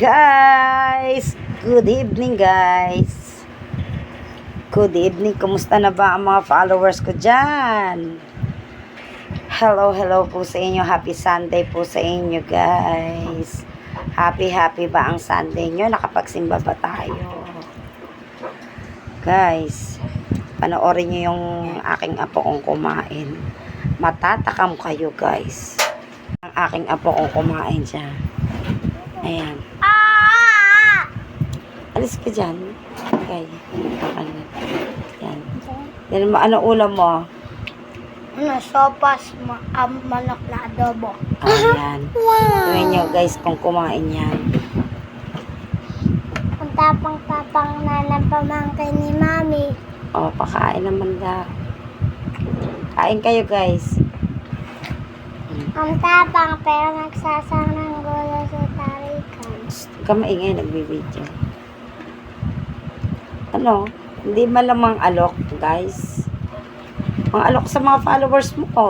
Guys, good evening guys. Good evening. Kumusta na ba ang mga followers ko dyan? Hello po sa inyo. Happy Sunday po sa inyo guys. Happy ba ang Sunday nyo? Nakapagsimba ba tayo? Guys, panoorin nyo yung aking apo kong kumain. Matatakam kayo guys. Ang aking apo kong kumain siya. Ayan. Alis ka dyan. Okay. Yan. Yan, ano ulam mo? Sopas, manok na adobo. Ayan. Tingnan nyo guys kung kumain yan. Ang tapang-tapang na ng pamangkin ni Mami. O, pakain naman daw. Kain kayo guys. Ang tapang pero nagsasang ng gulo sa tarikan. Huwag ka maingay, nagbibideo. Ano? Hindi malamang alok guys. Mga alok sa mga followers mo ko.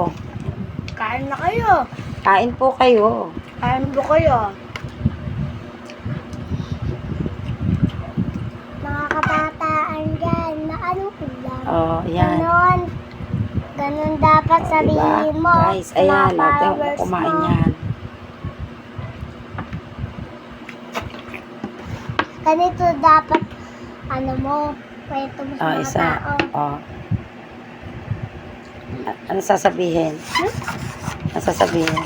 Kain na kayo. Kain po kayo. Kain po kayo. Mga kabataan dyan, na anong ulam? O, yan. Ganon dapat sabihin mo. Guys, ayan. mga Natin followers kumain mo. yan. Ganito dapat, kwento mo sa mga Isa. tao. O. Ano sasabihin? Ano sasabihin?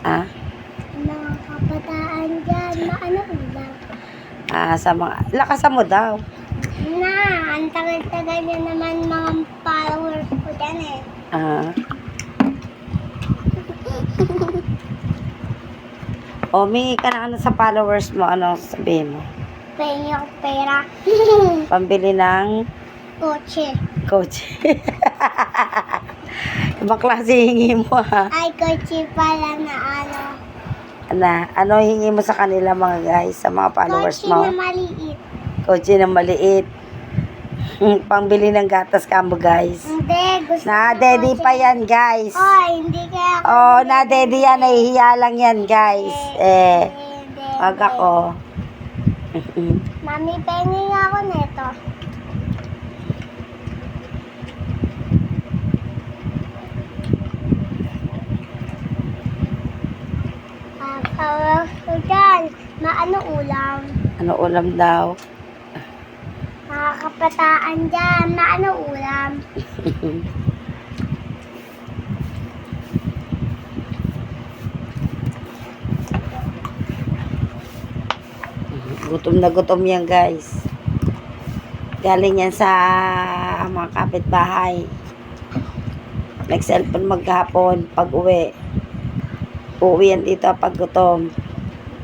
Ah? Mga kabataan dyan, na anong ulam? Sa mga... Lakasan mo daw. Na, ang tagal-tagal nyo naman mga followers ko dyan eh. Mingi ka na ano sa followers mo. Ano sabihin mo? Penyo ko pera. Pambili ng Kotse. coach. Ibang klase hingi mo ha. Ay, kotse pala na Ano hingi mo sa kanila mga guys, sa mga followers Kotse mo? na maliit. Kotse na maliit. Pangbili ng gatas ka mo guys. Hindi, gusto Na ko daddy kotse. pa yan guys. Hindi kaya ako. Oh, na daddy yan, nahihiya lang yan guys. Hindi. Wag ako. Mami, pengi nga ako neto. So dyan, ano ulam? Ano ulam daw? Mga kabataan dyan, ano ulam? Gutom na gutom yan guys. Galing yan sa mga kapitbahay. Nag-cellphone maghapon pag uwi. Uuwi yan dito pag gutom.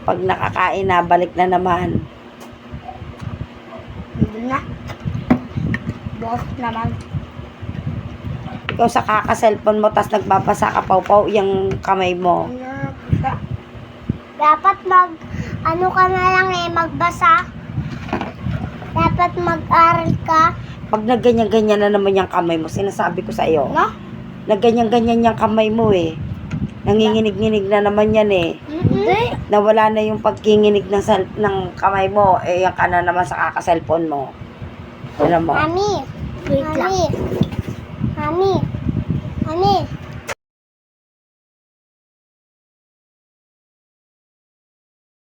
Pag nakakain na, balik na naman. Hindi na. Boss naman. Ikaw sa kaka-cellphone mo, tas nagbabasa ka paw-paw yung kamay mo. Dapat ka na lang magbasa. Dapat mag-aral ka. Pag nagganyan-ganyan na naman yung kamay mo, sinasabi ko sa iyo. No? Nagganyan-ganyan yung kamay mo eh. Nanginginig-nginig na naman yan eh. Hindi. Nawala na yung pagkinginig ng kamay mo, yan ka na naman sa kaka-cellphone mo. Alam mo? Mami, wait lang.